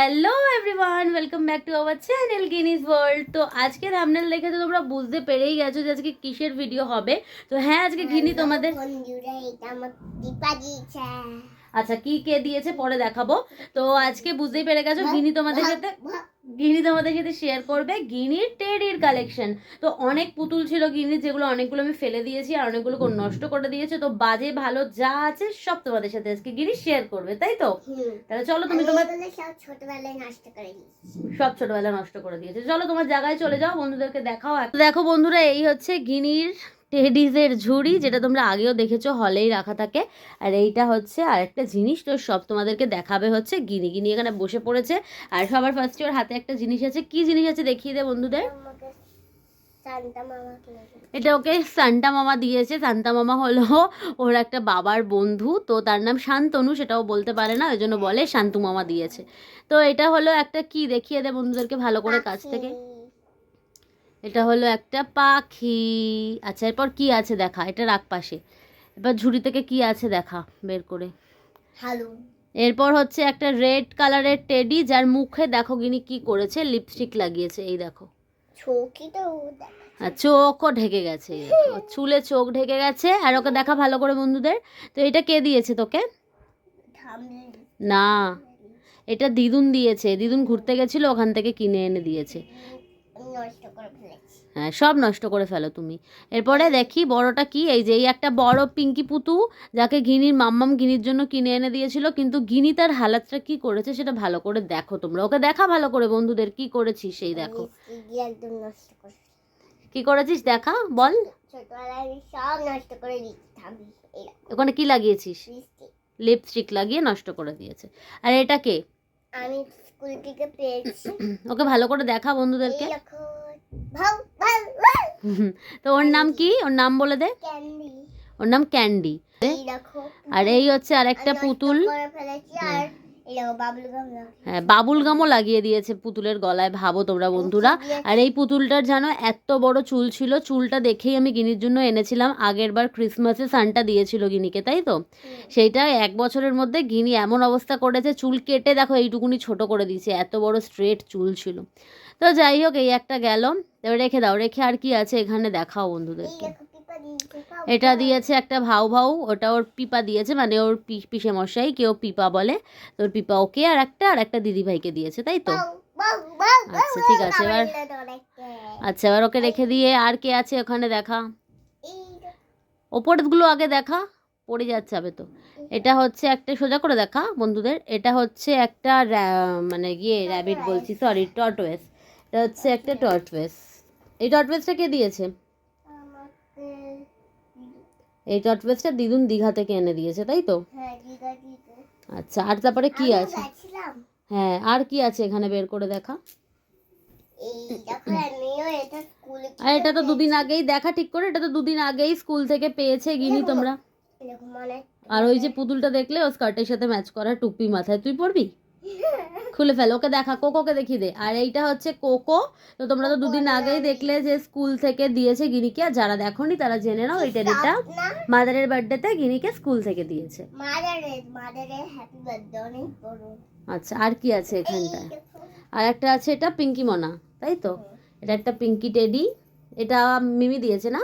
Hello everyone, welcome back to our channel Guinness world. তো আজকে thumbnail দেখে তো তোমরা বুঝতে পেরেই গেছো যে আজকে কিসের ভিডিও হবে। তো হ্যাঁ, আজকে গিনি তোমাদের আচ্ছা কি কে দিয়েছে পরে দেখাবো। তো আজকে বুঝতেই পেরে গেছো গিনি তোমাদের সাথে শেয়ার করবে গিনির টেডির কালেকশন। তো অনেক পুতুল ছিল গিনির, যেগুলো অনেকগুলো আমি ফেলে দিয়েছি আর অনেকগুলো নষ্ট করে দিয়েছে। তো বাজে ভালো যা আছে সব তোমাদের সাথে আজকে গিনি শেয়ার করবে, তাই তো? তাহলে চলো, তুমি তোমার সব ছোটবেলায় নষ্ট করে দিয়েছে। চলো তোমার জায়গায় চলে যাও, বন্ধুদেরকে দেখাও। দেখো বন্ধুরা, এই হচ্ছে গিনির টেডিজের ঝুড়ি, যেটা তোমরা আগেও দেখেছো হলেই রাখা থাকে। আর এইটা হচ্ছে আরেকটা জিনিস, তো সব তোমাদেরকে দেখাবে হচ্ছে গিনি। গিনি এখানে বসে পড়েছে আর সবার ফার্স্টে ওর হাতে একটা জিনিস আছে। কি জিনিস আছে দেখিয়ে দে বন্ধুদের। এটা ওকে সান্টা মামা দিয়েছে। সান্তা মামা হলো ওর একটা বাবার বন্ধু, তো তার নাম শান্তনু, সেটাও বলতে পারে না, ওই জন্য বলে শান্তু মামা দিয়েছে। তো এটা হলো একটা কি দেখিয়ে দে বন্ধুদেরকে ভালো করে কাছ থেকে। এটা হলো একটা পাখি। আচ্ছা, এরপর কি আছে দেখা, এটা রাখ পাশে। এবার ঝুড়ি থেকে কি আছে দেখা বের করে। এরপর হচ্ছে একটা রেড কালারের টেডি, যার মুখে দেখো গিনি কি করেছে, লিপস্টিক লাগিয়েছে। এই দেখো, চোখও ঢেকে গেছে, চুলে চোখ ঢেকে গেছে। আর ওকে দেখা ভালো করে বন্ধুদের। তো এটা কে দিয়েছে তোকে? না, এটা দিদুন দিয়েছে। দিদুন ঘুরতে গেছিল, ওখান থেকে কিনে এনে দিয়েছে। হ্যাঁ, সব নষ্ট করে ফেলো তুমি। এরপরে দেখি বড়টা কি। এই যে এই একটা বড় পিঙ্কি পুতু, যাকে গিনির মাম্মাম গিনির জন্য কিনে এনে দিয়েছিল। কিন্তু গিনি তার হালাতটা কি করেছে সেটা ভালো করে দেখো তোমরা। ওকে দেখা ভালো করে বন্ধুদের কি করেছিস, সেই দেখো কি করেছিস দেখা, বল। ওখানে কি লাগিয়েছিস? লিপস্টিক লাগিয়ে নষ্ট করে দিয়েছে। আর এটা কে? আমি স্কুল থেকে পেয়েছি। ওকে ভালো করে দেখা বন্ধুদেরকে। তো ওর নাম কি? ওর নাম বলে দে। ওর নাম ক্যান্ডি। আর এই হচ্ছে আরেকটা পুতুল। হ্যাঁ, বাবুল গামও লাগিয়ে দিয়েছে পুতুলের গলায়, ভাবো তোমরা বন্ধুরা। আর এই পুতুলটার জানো এত বড় চুল ছিল। চুলটা দেখেই আমি গিনির জন্য এনেছিলাম। আগের বার ক্রিসমাসে সান্টা দিয়েছিল গিনিকে, তাই তো? সেইটা 1 বছরের মধ্যে গিনি এমন অবস্থা করেছে, চুল কেটে দেখো এইটুকুনি ছোট করে দিয়েছে, এত বড় স্ট্রেট চুল ছিল। তো যাই হোক, এই একটা গেল। এবার রেখে দাও। রেখে আর কি আছে এখানে দেখাও বন্ধুদেরকে। এটা দিয়েছে একটা ভাউ ভাউ, ওটা ওর পিপা দিয়েছে, মানে ওর পিসে মশাই, কেউ পিপা বলে। তোর পিপা ওকে আর একটা দিদি ভাইকে দিয়েছে, তাই তো? আচ্ছা ঠিক আছে। আচ্ছা, এবার ওকে রেখে দিয়ে আর কে আছে ওখানে দেখা। ওপরগুলো আগে দেখা, পড়ে যাচ্ছে হবে তো। এটা হচ্ছে একটা, সোজা করে দেখা বন্ধুদের। এটা হচ্ছে একটা মানে র্যাবিট বলছি, সরি, টর্টোয়েস। এটা হচ্ছে একটা টর্টোয়েস। এই টর্টোয়েসটা কে দিয়েছে? এই টর্টোয়েসটা দিদুন দীঘা থেকে এনে দিয়েছে, তাই তো? আচ্ছা, আর তারপরে কি আছে? হ্যাঁ, আর কি আছে এখানে বের করে দেখা। আর এটা তো দুদিন আগেই দেখা, ঠিক করে। এটা তো দুদিন আগেই স্কুল থেকে পেয়েছে গিনি তোমরা। আর ওই যে পুতুলটা দেখলে, ও স্কার্টের সাথে ম্যাচ করা টুপি মাথায়, তুই পরবি? খুলে ফেল, ওকে দেখা, কোকোকে দেখিয়ে দে। আর এইটা হচ্ছে কোকো। তো তোমরা তো দুদিন আগেই দেখলে যে স্কুল থেকে দিয়েছে গিনিকে। আর যারা দেখোনি তারা জেনে নাও, এই টেডিটা মাদারের বার্থডেতে গিনিকে স্কুল থেকে দিয়েছে। আচ্ছা, আর কি আছে এখানটায়? আর একটা আছে, এটা পিঙ্কি মনা, তাই তো? এটা একটা পিঙ্কি টেডি, এটা মিমি দিয়েছে না?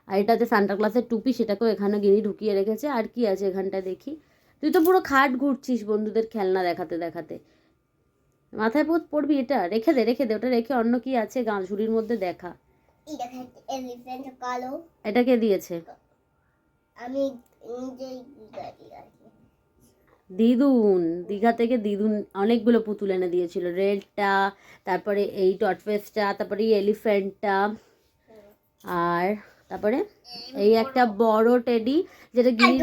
আর এটা হচ্ছে সান্টা ক্লসের টুপি, সেটাকেও এখানে গিনি ঢুকিয়ে রেখেছে। আর কি আছে এখানটায় দেখি। তুই তো পুরো খাট ঘুরছিস বন্ধুদের খেলনা দেখাতে দেখাতে। মাথায় বহুত পড়বি, এটা রেখে দে, রেখে দে, ওটা রেখে অন্য কি আছে ঝুড়ির মধ্যে দেখা। এটা কে দিয়েছে? দিদুন, দীঘা থেকে দিদুন অনেকগুলো পুতুল এনে দিয়েছিল। রেডটা, তারপরে এই টর্টোয়েসটা, তারপরে এই এলিফ্যান্টটা, আর তারপরে এই একটা বড় টেডি, যেটা গিনি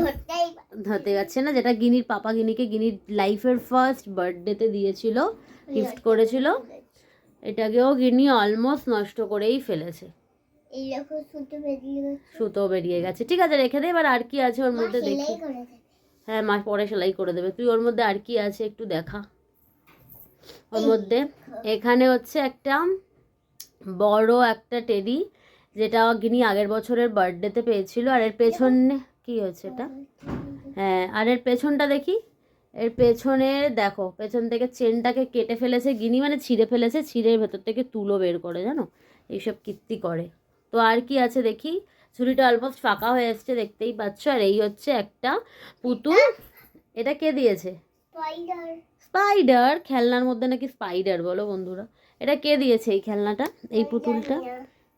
ধরতে যাচ্ছে না, যেটা গিনির পাপা গিনিকে গিনির লাইফের ফার্স্ট বার্থডেতে দিয়েছিল, গিফট করেছিল। এটাকেও গিনি অলমোস্ট নষ্ট করেই ফেলেছে। সুতো বেরিয়ে গেছে। ঠিক আছে, রেখে দে। এবার আর কি আছে ওর মধ্যে দেখি। হ্যাঁ, মা পরে সেলাই করে দেবে। তুই ওর মধ্যে আর কি আছে একটু দেখা। ওর মধ্যে এখানে হচ্ছে একটা বড় একটা টেডি, যেটা গিনি আগের বছরের বার্থডেতে পেয়েছিল। আর এর পেছনে কি হচ্ছে এটা? হ্যাঁ, আর এর পেছনটা দেখি, এর পেছনের দেখো, পেছন থেকে চেনটাকে কেটে ফেলেছে গিনি, মানে ছিঁড়ে ফেলেছে, ছিঁড়ে ভেতর থেকে তুলো বের করে, জানো এইসব কীর্তি করে। তো আর কি আছে দেখি, ঝুড়িটা অলমোস্ট ফাঁকা হয়ে এসছে দেখতেই পাচ্ছ। আর এই হচ্ছে একটা পুতুল, এটা কে দিয়েছে? স্পাইডার, খেলনার মধ্যে নাকি স্পাইডার, বলো বন্ধুরা, এটা কে দিয়েছে এই খেলনাটা, এই পুতুলটা?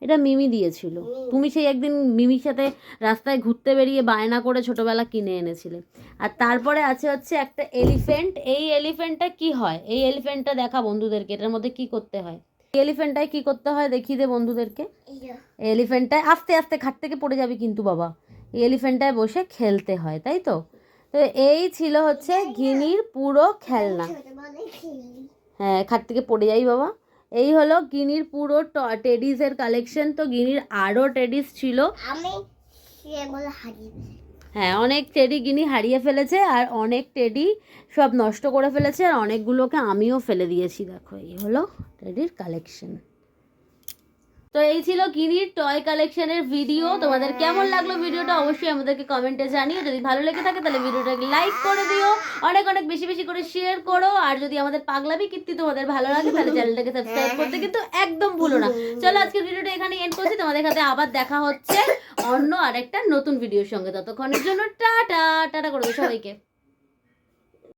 এটা মিমি দিয়েছিল। তুমি সেই একদিন মিমির সাথে রাস্তায় ঘুরতে বেরিয়ে বায়না করে ছোটবেলা কিনে এনেছিলে। আর তারপরে আছে হচ্ছে একটা এলিফ্যান্ট। এই এলিফ্যান্টটা কি হয়, এই এলিফ্যান্টটা দেখা বন্ধুদেরকে, এটার মধ্যে কি করতে হয়, এই এলিফ্যান্টটায় কি করতে হয় দেখিয়ে দে বন্ধুদেরকে। এই এলিফ্যান্টটায় আস্তে আস্তে খাট থেকে পড়ে যাবে কিন্তু বাবা, এই এলিফ্যান্টটায় বসে খেলতে হয়, তাই তো। তো এই ছিল হচ্ছে গিনির পুরো খেলনা। হ্যাঁ, খাট থেকে পড়ে যাই বাবা। এই হলো গিনির পুরো টেডিসের কালেকশন। তো গিনির আরও টেডিস ছিল, হ্যাঁ অনেক টেডি গিনি হারিয়ে ফেলেছে, আর অনেক টেডি সব নষ্ট করে ফেলেছে, আর অনেকগুলোকে আমিও ফেলে দিয়েছি। দেখো এই হলো টেডির কালেকশন। তো এই ছিল গিনির টয় কালেকশনের ভিডিও। তোমাদের কেমন লাগলো ভিডিওটা অবশ্যই আমাদেরকে কমেন্টে জানিও। যদি ভালো লেগে থাকে তাহলে ভিডিওটাকে লাইক করে দিও, অনেক অনেক বেশি বেশি করে শেয়ার করো। আর যদি আমাদের পাগলামি কীর্তি তোমাদের ভালো লাগে তাহলে চ্যানেলটাকে সাবস্ক্রাইব করতে কিন্তু একদম ভুলো না। চলো আজকের ভিডিওটা এখানে এন্ড করছি, তোমাদের সাথে আবার দেখা হচ্ছে অন্য আরেকটা নতুন ভিডিওর সঙ্গে। ততক্ষণের জন্য টাটা টাটা করে সবাইকে।